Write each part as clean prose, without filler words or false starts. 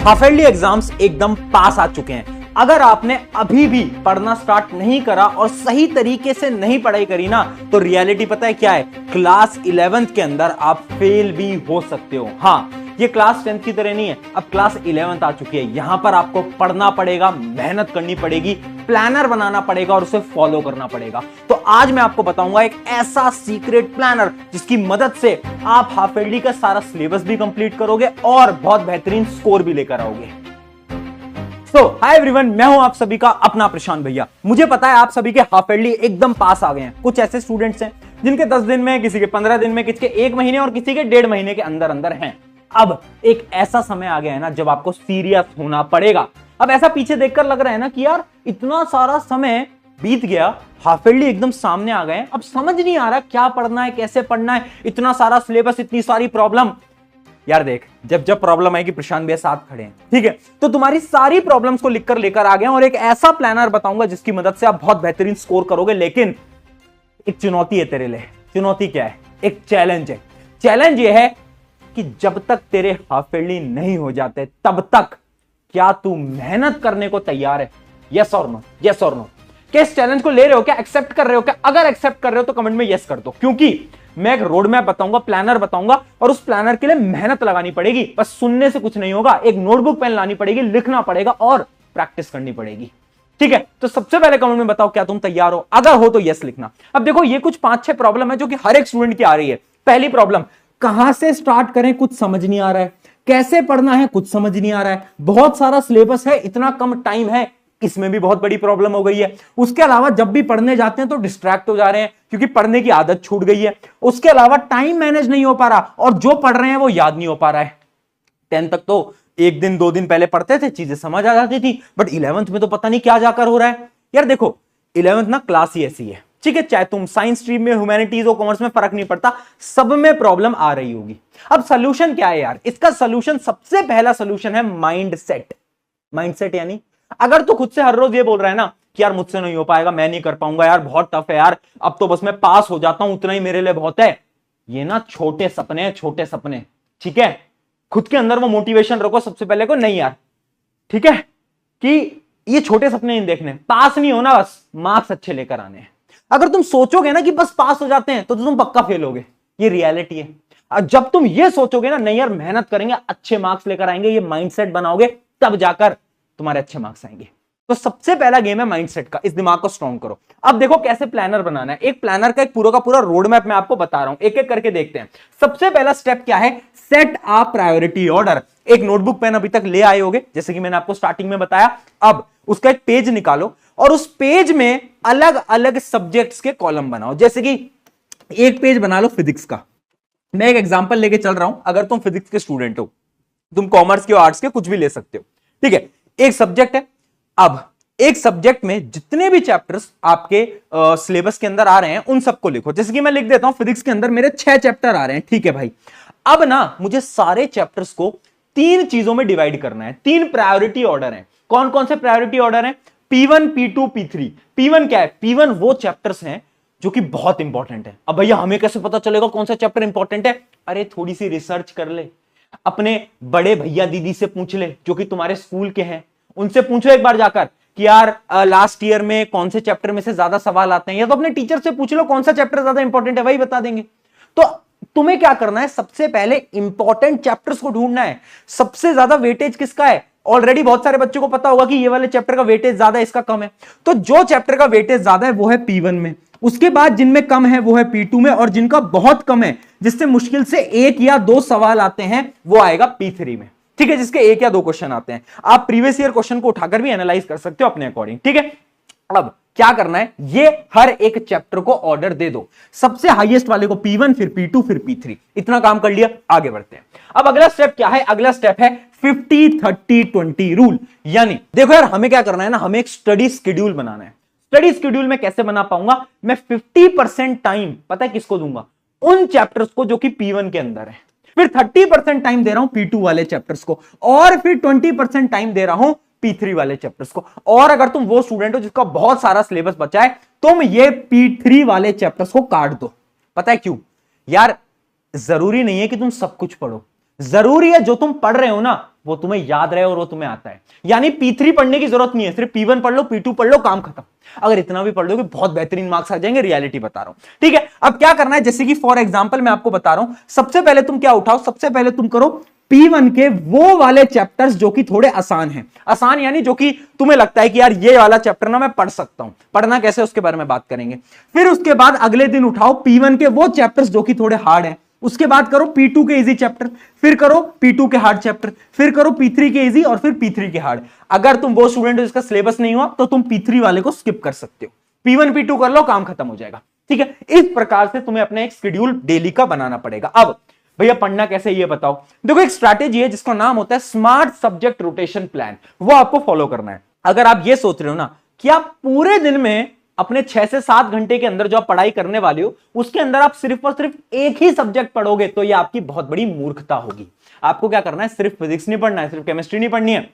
Half yearly exams एकदम पास आ चुके हैं। अगर आपने अभी भी पढ़ना स्टार्ट नहीं करा और सही तरीके से नहीं पढ़ाई करी ना, तो रियलिटी पता है क्या है? क्लास 11th के अंदर आप फेल भी हो सकते हो। हाँ, ये क्लास 10th की तरह नहीं है, अब क्लास 11th आ चुकी है। यहां पर आपको पढ़ना पड़ेगा, मेहनत करनी पड़ेगी, प्लानर बनाना पड़ेगा और उसे फॉलो करना पड़ेगा। तो आज मैं आपको बताऊंगा एक ऐसा सीक्रेट प्लानर जिसकी मदद से आप हाफ ईयरली का सारा सिलेबस भी कंप्लीट करोगे और बहुत बेहतरीन स्कोर भी लेकर आओगे। हाय एवरीवन, मैं हूं आप सभी का अपना प्रशांत भैया। मुझे पता है आप सभी के हाफ ईयरली एकदम पास आ गए हैं। कुछ ऐसे स्टूडेंट्स हैं जिनके 10 दिन में, किसी के 15 दिन में, किसी के 1 महीने और किसी के 1.5 महीने के अंदर अंदर हैं। अब एक ऐसा समय आ गया है ना जब आपको सीरियस होना पड़ेगा। अब ऐसा पीछे देखकर लग रहा है ना कि यार इतना सारा समय बीत गया, हाफ ईयरली एकदम सामने आ गए, अब समझ नहीं आ रहा क्या पढ़ना है, कैसे पढ़ना है, इतना सारा सिलेबस, इतनी सारी प्रॉब्लम। यार देख, जब जब प्रॉब्लम आएगी प्रशांत भैया साथ खड़े हैं, ठीक है? तो तुम्हारी सारी प्रॉब्लम्स को लिखकर लेकर आ गए और एक ऐसा प्लानर बताऊंगा जिसकी मदद से आप बहुत बेहतरीन स्कोर करोगे। लेकिन एक चुनौती है तेरे लिए। चुनौती क्या है? एक चैलेंज है। चैलेंज ये है कि जब तक तेरे हाफ ईयरली नहीं हो जाते तब तक क्या तू मेहनत करने को तैयार है? यस और नो, यस और नो। क्या इस चैलेंज को ले रहे हो? क्या एक्सेप्ट कर रहे हो? क्या अगर एक्सेप्ट कर रहे हो तो कमेंट में यस कर दो, क्योंकि मैं एक रोड मैप बताऊंगा, प्लानर बताऊंगा और उस प्लानर के लिए मेहनत लगानी पड़ेगी। बस सुनने से कुछ नहीं होगा, एक नोटबुक पेन लानी पड़ेगी, लिखना पड़ेगा और प्रैक्टिस करनी पड़ेगी। ठीक है? तो सबसे पहले कमेंट में बताओ क्या तुम तैयार हो? अगर हो तो यस लिखना। अब देखो, ये कुछ 5-6 प्रॉब्लम है जो कि हर एक स्टूडेंट की आ रही है। पहली प्रॉब्लम, कहां से स्टार्ट करें, कुछ समझ नहीं आ रहा है। कैसे पढ़ना है, कुछ समझ नहीं आ रहा है। बहुत सारा सिलेबस है, इतना कम टाइम है, इसमें भी बहुत बड़ी प्रॉब्लम हो गई है। उसके अलावा जब भी पढ़ने जाते हैं तो डिस्ट्रैक्ट हो जा रहे हैं क्योंकि पढ़ने की आदत छूट गई है। उसके अलावा टाइम मैनेज नहीं हो पा रहा और जो पढ़ रहे हैं वो याद नहीं हो पा रहा है। 10 तक तो 1 दिन 2 दिन पहले पढ़ते थे, चीजें समझ आ जाती थी, बट 11th में तो पता नहीं क्या जाकर हो रहा है। यार देखो, 11th ना क्लास ही ऐसी है, ठीक है? चाहे तुम साइंस स्ट्रीम में, ह्यूमैनिटीज और कॉमर्स में, फर्क नहीं पड़ता, सब में प्रॉब्लम आ रही होगी। अब सोल्यूशन क्या है यार? इसका सोल्यूशन, सबसे पहला सोल्यूशन है माइंड सेट। माइंड सेट यानी अगर तू खुद से हर रोज ये बोल रहा है ना कि यार मुझसे नहीं हो पाएगा, मैं नहीं कर पाऊंगा, यार बहुत टफ है, यार अब तो बस मैं पास हो जाता हूं, उतना ही मेरे लिए बहुत है। ये ना छोटे सपने हैं, छोटे सपने, ठीक है? खुद के अंदर वो मोटिवेशन रखो सबसे पहले को, नहीं यार, ठीक है, कि ये छोटे सपने नहीं देखने, पास नहीं होना, बस मार्क्स अच्छे लेकर आने हैं। अगर तुम सोचोगे ना कि बस पास हो जाते हैं तो तुम पक्का फेल होगे। ये रियलिटी है। और जब तुम ये सोचोगे ना, नहीं यार मेहनत करेंगे, अच्छे मार्क्स लेकर आएंगे, ये माइंडसेट बनाओगे, तब जाकर तुम्हारे अच्छे मार्क्स आएंगे। तो सबसे पहला गेम है माइंडसेट का, इस दिमाग को स्ट्रॉन्ग करो। अब देखो कैसे प्लानर बनाना है। एक प्लानर का एक पूरा का पूरा रोड मैप मैं आपको बता रहा हूं, एक एक करके देखते हैं। सबसे पहला स्टेप क्या है? Set a priority order. एक नोटबुक पेन अभी तक ले आए होगे, जैसे कि मैंने आपको स्टार्टिंग में बताया। अब उसका एक पेज निकालो और उस पेज में अलग अलग सब्जेक्ट्स के कॉलम बनाओ। जैसे कि एक पेज बना लो फिजिक्स का। मैं एक एग्जांपल लेके चल रहा हूं, अगर तुम फिजिक्स के स्टूडेंट हो, तुम कॉमर्स के, आर्ट्स के, कुछ भी ले सकते हो, ठीक है? एक सब्जेक्ट है। अब एक सब्जेक्ट में जितने भी चैप्टर्स आपके सिलेबस के अंदर आ रहे हैं उन सबको लिखो। जैसे कि मैं लिख देता हूं, फिजिक्स के अंदर मेरे 6 चैप्टर आ रहे हैं, ठीक है भाई? अब ना मुझे सारे चैप्टर्स को 3 चीजों में डिवाइड करना है। 3 प्रायोरिटी ऑर्डर हैं। कौन कौन से प्रायोरिटी ऑर्डर हैं? P1, P2, P3। P1 क्या है? P1 वो चैप्टर्स हैं जो कि बहुत इंपॉर्टेंट है। अब भैया हमें कैसे पता चलेगा कौन सा चैप्टर इंपॉर्टेंट है? अरे थोड़ी सी रिसर्च कर ले, अपने बड़े भैया दीदी से पूछ ले जो कि तुम्हारे स्कूल के हैं, उनसे पूछो एक बार जाकर कि यार लास्ट ईयर में कौन से चैप्टर में से ज्यादा सवाल आते हैं, या तो अपने टीचर से पूछ लो कौन सा चैप्टर ज्यादा इंपॉर्टेंट है, वही बता देंगे। तो तुम्हें क्या करना है? सबसे पहले इंपॉर्टेंट चैप्टर्स को ढूंढना है। सबसे ज्यादा वेटेज किसका है? ऑलरेडी बहुत सारे बच्चों को पता होगा कि ये वाले चैप्टर का वेटेज ज्यादा है, इसका कम है। तो जो चैप्टर का वेटेज ज्यादा है वो है P1 में, उसके बाद जिनमें कम है वो है P2 में, और जिनका बहुत कम है, जिससे मुश्किल से 1 या 2 सवाल आते हैं, वो आएगा P3 में, ठीक है? जिसके 1 या 2 क्वेश्चन आते हैं। आप प्रीवियस ईयर क्वेश्चन को उठाकर भी एनालाइज कर सकते हो अपने अकॉर्डिंग, ठीक है? अब क्या करना है? ये हर एक चैप्टर को ऑर्डर दे दो, सबसे हाईएस्ट वाले को P1, फिर P2, फिर P3। इतना काम कर लिया, आगे बढ़ते हैं। अब अगला स्टेप क्या है? अगला स्टेप है 50-30-20 रूल। यानी देखो यार, हमें क्या करना है ना, हमें एक स्टडी शेड्यूल बनाना है। स्टडी शेड्यूल में कैसे बना पाऊंगा? मैं 50% टाइम पता है किसको दूंगा? उन चैप्टर्स को जो कि P1 के अंदर है, फिर 30% टाइम दे रहा हूं P2 वाले चैप्टर्स को, और फिर 20% टाइम दे रहा हूं P3 वाले चैप्टर्स को। और अगर तुम वो स्टूडेंट हो जिसका बहुत सारा सिलेबस बचा है, तुम ये P3 वाले चैप्टर्स को काट दो। पता है क्यों? यार जरूरी नहीं है कि तुम सब कुछ पढ़ो, जरूरी है जो तुम पढ़ रहे हो ना वो तुम्हें याद रहे और वो तुम्हें आता है। यानी P3 पढ़ने की जरूरत नहीं है, सिर्फ P1 पढ़ लो, P2 पढ़ लो, काम खत्म। अगर इतना भी पढ़ लोगे बहुत बेहतरीन मार्क्स आ जाएंगे, रियलिटी बता रहा हूं। ठीक है, अब क्या करना है, जैसे कि फॉर एग्जांपल मैं आपको बता रहा हूं, सबसे पहले तुम क्या उठाओ, सबसे पहले तुम करो P1 के वो वाले चैप्टर्स जो कि थोड़े आसान हैं। आसान यानी जो कि तुम्हें लगता है कि यार ये वाला चैप्टर ना मैं पढ़ सकता हूं। पढ़ना कैसे उसके बारे में बात करेंगे। फिर उसके बाद अगले दिन उठाओ P1 के वो चैप्टर्स जो कि थोड़े हार्ड हैं। उसके बाद करो P2 के इजी चैप्टर, फिर करो P2 के हार्ड चैप्टर, फिर करो P3 के इजी और फिर P3 के हार्ड। अगर तुम वो स्टूडेंट हो जिसका सिलेबस नहीं हुआ तो तुम P3 वाले को स्किप कर सकते हो, P1 P2 कर लो, काम खत्म हो जाएगा। ठीक है, इस प्रकार से तुम्हें अपना एक शेड्यूल डेली का बनाना पड़ेगा। अब भैया पढ़ना कैसे ये बताओ। देखो एक स्ट्रैटेजी है जिसका नाम होता है स्मार्ट सब्जेक्ट रोटेशन प्लान, वो आपको फॉलो करना है। अगर आप ये सोच रहे हो ना कि आप पूरे दिन में अपने 6 से 7 घंटे के अंदर जो आप पढ़ाई करने वाले हो उसके अंदर आप सिर्फ और सिर्फ एक ही सब्जेक्ट पढ़ोगे तो ये आपकी बहुत बड़ी मूर्खता होगी। आपको क्या करना है, सिर्फ फिजिक्स नहीं पढ़ना है, सिर्फ केमिस्ट्री नहीं पढ़नी है,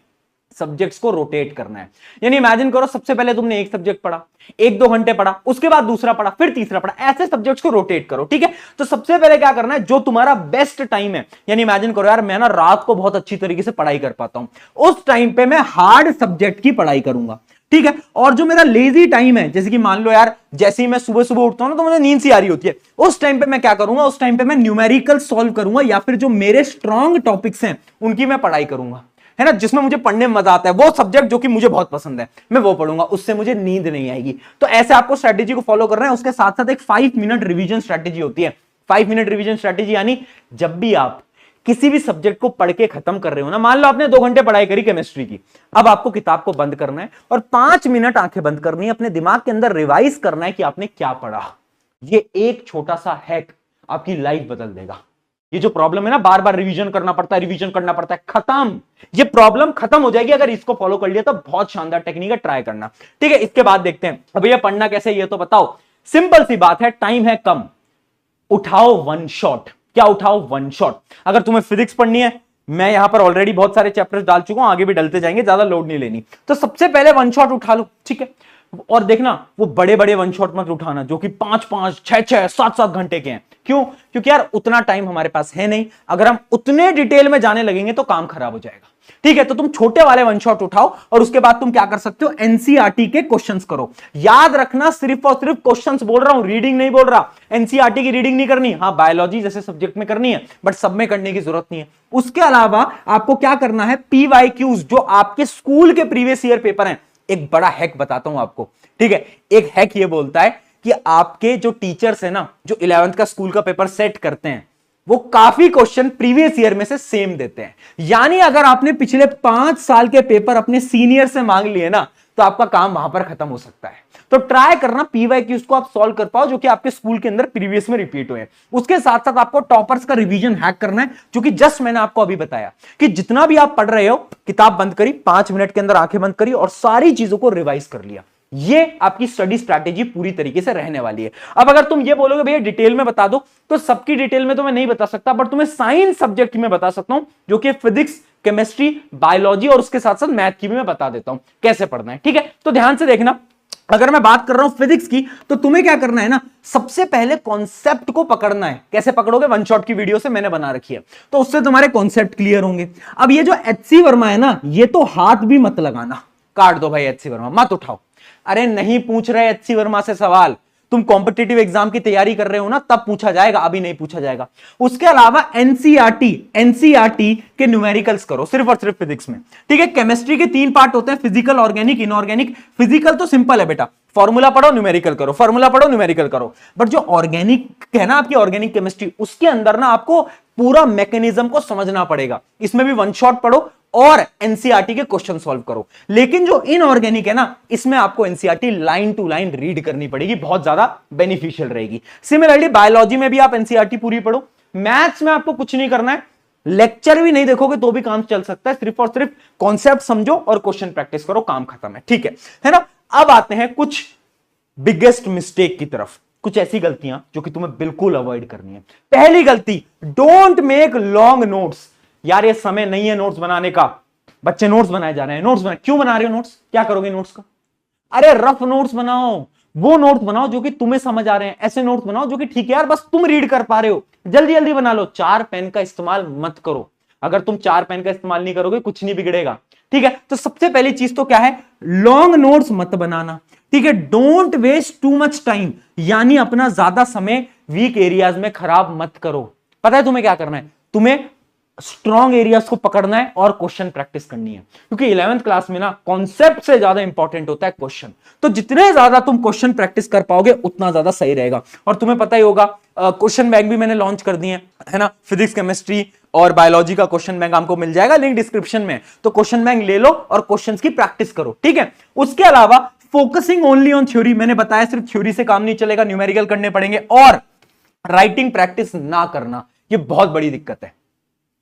सब्जेक्ट्स को रोटेट करना है। यानी इमेजिन करो सबसे पहले तुमने एक सब्जेक्ट पढ़ा, 1-2 घंटे पढ़ा, उसके बाद दूसरा पढ़ा, फिर तीसरा पढ़ा, ऐसे सब्जेक्ट्स को रोटेट करो। ठीक है, तो सबसे पहले क्या करना है, जो तुम्हारा बेस्ट टाइम है, यानी इमेजिन करो यार मैं ना रात को बहुत अच्छी तरीके से पढ़ाई कर पाता हूं, उस टाइम पे मैं हार्ड सब्जेक्ट की पढ़ाई करूंगा। ठीक है, और जो मेरा लेजी टाइम है, जैसे कि मान लो यार जैसे ही मैं सुबह सुबह उठता हूं ना तो मुझे नींद सी आ रही होती है, उस टाइम पे मैं क्या करूंगा, उस टाइम पे मैं न्यूमेरिकल सॉल्व करूंगा या फिर जो मेरे स्ट्रॉन्ग टॉपिक्स हैं उनकी मैं पढ़ाई करूंगा, है ना, जिसमें मुझे पढ़ने में मजा आता है, वो सब्जेक्ट जो कि मुझे बहुत पसंद है मैं वो पढ़ूंगा, उससे मुझे नींद नहीं आएगी। तो ऐसे आपको स्ट्रेटेजी को फॉलो करना है। उसके साथ साथ एक 5 मिनट रिवीजन स्ट्रेटेजी होती है। 5 मिनट रिवीजन स्ट्रेटेजी यानी जब भी आप किसी भी सब्जेक्ट को पढ़ के खत्म कर रहे हो ना, मान लो आपने 2 घंटे पढ़ाई करी केमिस्ट्री की, अब आपको किताब को बंद करना है और 5 मिनट आंखें बंद करनी है, अपने दिमाग के अंदर रिवाइज करना है कि आपने क्या पढ़ा। ये एक छोटा सा हैक आपकी लाइफ बदल देगा। ये जो प्रॉब्लम है ना, बार बार रिवीजन करना पड़ता है, रिवीजन करना पड़ता है, खत्म, ये प्रॉब्लम खत्म हो जाएगी अगर इसको फॉलो कर लिया तो। बहुत शानदार टेक्निक है, ट्राई करना। ठीक है, इसके बाद देखते हैं अब ये पढ़ना कैसे ये तो बताओ। सिंपल सी बात है, टाइम है कम, उठाओ वन शॉट। क्या उठाओ, वन शॉट। अगर तुम्हें फिजिक्स पढ़नी है, मैं यहां पर ऑलरेडी बहुत सारे चैप्टर्स डाल चुका हूं, आगे भी डलते जाएंगे, ज्यादा लोड नहीं लेनी, तो सबसे पहले वन शॉट उठा लो। ठीक है, और देखना वो बड़े बड़े वन शॉट मत उठाना जो कि 5-5, 6-6, 7-7 घंटे के हैं। क्यों? क्योंकि यार उतना टाइम हमारे पास है नहीं, अगर हम उतने डिटेल में जाने लगेंगे तो काम खराब हो जाएगा। ठीक है, तो तुम छोटे वाले वन शॉट उठाओ और उसके बाद तुम क्या कर सकते हो, एनसीईआरटी के क्वेश्चंस करो। याद रखना, सिर्फ और सिर्फ क्वेश्चंस बोल रहा हूं, रीडिंग नहीं बोल रहा। एनसीईआरटी की रीडिंग नहीं करनी, हाँ बायोलॉजी जैसे सब्जेक्ट में करनी है, बट सब में करने की जरूरत नहीं है। उसके अलावा आपको क्या करना है, पीवाईक्यूज जो आपके स्कूल के प्रीवियस ईयर पेपर हैं। एक बड़ा हैक बताता हूं आपको। ठीक है, एक हैक ये बोलता है कि आपके जो टीचर्स है ना, जो 11th का स्कूल का पेपर सेट करते हैं, वो काफी क्वेश्चन प्रीवियस ईयर में से सेम देते हैं। यानी अगर आपने पिछले 5 साल के पेपर अपने सीनियर से मांग लिए ना तो आपका काम वहां पर खत्म हो सकता है। तो ट्राई करना पीवाईक्यूज को आप सॉल्व कर पाओ जो कि आपके स्कूल के अंदर प्रीवियस में रिपीट हुए। उसके साथ साथ आपको टॉपर्स का रिवीजन हैक करना है, जो कि जस्ट मैंने आपको अभी बताया कि जितना भी आप पढ़ रहे हो, किताब बंद करी, 5 मिनट के अंदर आंखें बंद करी और सारी चीजों को रिवाइज कर लिया। ये आपकी स्टडी स्ट्रैटेजी पूरी तरीके से रहने वाली है। अब अगर तुम ये बोलोगे भैया डिटेल में बता दो, तो सबकी डिटेल में तो मैं नहीं बता सकता, बट तुम्हें साइंस सब्जेक्ट में बता सकता हूं, जो कि फिजिक्स, केमिस्ट्री, बायोलॉजी और उसके साथ साथ मैथ की भी मैं बता देता हूं कैसे पढ़ना है। ठीक है, तो ध्यान से देखना। अगर मैं बात कर रहा हूं फिजिक्स की, तो तुम्हें क्या करना है ना, सबसे पहले कॉन्सेप्ट को पकड़ना है। कैसे पकड़ोगे, वन शॉट की वीडियो से मैंने बना रखी है, तो उससे तुम्हारे कॉन्सेप्ट क्लियर होंगे। अब ये जो एचसी वर्मा है ना, ये तो हाथ भी मत लगाना, काट दो भाई, एचसी वर्मा मत उठाओ। अरे नहीं पूछ रहे एचसी वर्मा से सवाल, तुम कॉम्पिटिटिव एग्जाम की तैयारी कर रहे हो ना, तब पूछा जाएगा, अभी नहीं पूछा जाएगा। उसके अलावा एनसीईआरटी के न्यूमेरिकल्स करो, सिर्फ और सिर्फ फिजिक्स में। ठीक है, केमिस्ट्री के 3 पार्ट होते हैं, फिजिकल, ऑर्गेनिक, इनऑर्गेनिक। फिजिकल तो सिंपल है बेटा, फॉर्मूला पढ़ो न्यूमेरिकल करो, फॉर्मूला पढ़ो न्यूमेरिकल करो। बट जो ऑर्गेनिक है ना आपकी ऑर्गेनिक केमिस्ट्री, उसके अंदर ना आपको पूरा मैकेनिज्म को समझना पड़ेगा। इसमें भी वन शॉट पढ़ो और एनसीईआरटी के क्वेश्चन सॉल्व करो। लेकिन जो इनऑर्गेनिक है ना, इसमें आपको NCERT line to line read करनी पड़ेगी, बहुत ज्यादा बेनिफिशियल रहेगी। सिमिलरली बायोलॉजी में भी आप एनसीईआरटी पूरी पढ़ो। मैथ्स में आपको कुछ नहीं करना है, लेक्चर भी नहीं देखोगे तो भी काम चल सकता है, सिर्फ और सिर्फ कॉन्सेप्ट समझो और क्वेश्चन प्रैक्टिस करो, काम खत्म है। ठीक है ना। अब आते हैं कुछ बिगेस्ट मिस्टेक की तरफ, कुछ ऐसी गलतियां जो कि तुम्हें बिल्कुल अवॉइड करनी है। पहली गलती, डोंट मेक लॉन्ग नोट्स। यार ये समय नहीं है नोट्स बनाने का, बच्चे नोट्स बनाए जा रहे हैं, नोट्स क्यों बना रहे हो नोट्स, क्या करोगे नोट्स का? अरे रफ नोट्स बनाओ, वो नोट्स बनाओ जो कि तुम्हें समझ आ रहे हैं, ऐसे नोट्स बनाओ जो कि ठीक है यार बस तुम रीड कर पा रहे हो, जल्दी जल्दी बना लो। 4 पेन का इस्तेमाल मत करो। अगर तुम 4 पेन का इस्तेमाल नहीं करोगे कुछ नहीं बिगड़ेगा। ठीक है, तो सबसे पहली चीज तो क्या है, लॉन्ग नोट्स मत बनाना। ठीक है, don't waste too much time, यानी अपना ज्यादा समय वीक एरियाज में खराब मत करो। पता है तुम्हें क्या करना है, तुम्हें स्ट्रॉन्ग एरियाज को पकड़ना है और क्वेश्चन प्रैक्टिस करनी है, क्योंकि 11th क्लास में ना कॉन्सेप्ट से ज्यादा इंपॉर्टेंट होता है क्वेश्चन। तो जितने ज्यादा तुम क्वेश्चन प्रैक्टिस कर पाओगे उतना ज्यादा सही रहेगा। और तुम्हें पता ही होगा क्वेश्चन बैंक भी मैंने लॉन्च कर दिए है ना, फिजिक्स केमिस्ट्री और बायोलॉजी का क्वेश्चन बैंक आपको मिल जाएगा, लिंक डिस्क्रिप्शन में। तो क्वेश्चन बैंक ले लो और क्वेश्चन की प्रैक्टिस करो। ठीक है, उसके अलावा फोकसिंग ओनली ऑन थ्योरी, मैंने बताया सिर्फ थ्योरी से काम नहीं चलेगा, न्यूमेरिकल करने पड़ेंगे। और राइटिंग प्रैक्टिस ना करना, ये बहुत बड़ी दिक्कत है।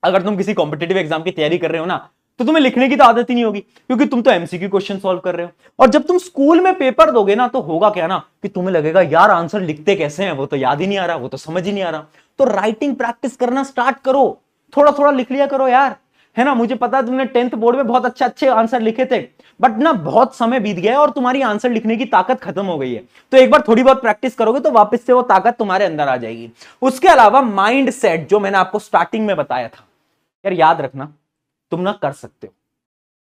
अगर तुम किसी कॉम्पिटेटिव एग्जाम की तैयारी कर रहे हो ना, तो तुम्हें लिखने की तो आदत ही नहीं होगी, क्योंकि तुम तो एमसीक्यू क्वेश्चन सॉल्व कर रहे हो। और जब तुम स्कूल में पेपर दोगे ना, तो होगा क्या ना कि तुम्हें लगेगा यार आंसर लिखते कैसे हैं, वो तो याद ही नहीं आ रहा, वो तो समझ ही नहीं आ रहा। तो राइटिंग प्रैक्टिस करना स्टार्ट करो, थोड़ा थोड़ा लिख लिया करो यार, है ना। मुझे पता है तुमने 10th बोर्ड में बहुत अच्छे आंसर लिखे थे, बट ना बहुत समय बीत गया है और तुम्हारी आंसर लिखने की ताकत खत्म हो गई है। तो एक बार थोड़ी बहुत प्रैक्टिस करोगे तो वापस से वो ताकत तुम्हारे अंदर आ जाएगी। उसके अलावा माइंड सेट, जो मैंने आपको स्टार्टिंग में बताया था, यार याद रखना, तुम ना कर सकते हो,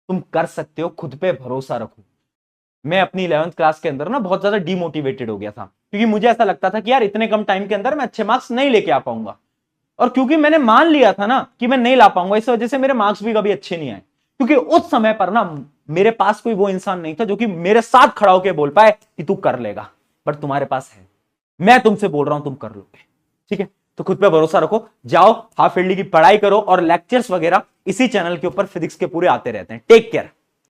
तुम कर सकते हो, खुद पे भरोसा रखो। मैं अपनी 11th क्लास के अंदर ना बहुत ज्यादा डीमोटिवेटेड हो गया था, क्योंकि मुझे ऐसा लगता था कि यार इतने कम टाइम के अंदर मैं अच्छे मार्क्स नहीं लेके आ पाऊंगा। और क्योंकि मैंने मान लिया था ना कि मैं नहीं ला पाऊंगा, इस वजह से मेरे मार्क्स भी कभी अच्छे नहीं आए। क्योंकि उस समय पर ना मेरे पास कोई वो इंसान नहीं था जो कि मेरे साथ खड़ा होकर बोल पाए कि तू कर लेगा, बट तुम्हारे पास है। मैं तुमसे बोल रहा हूं, तुम कर लोगे। ठीक है, तो खुद पे भरोसा रखो, जाओ हाफ ईयरली की पढ़ाई करो, और लेक्चर्स वगैरह इसी चैनल के ऊपर फिजिक्स के पूरे आते रहते हैं। Take care.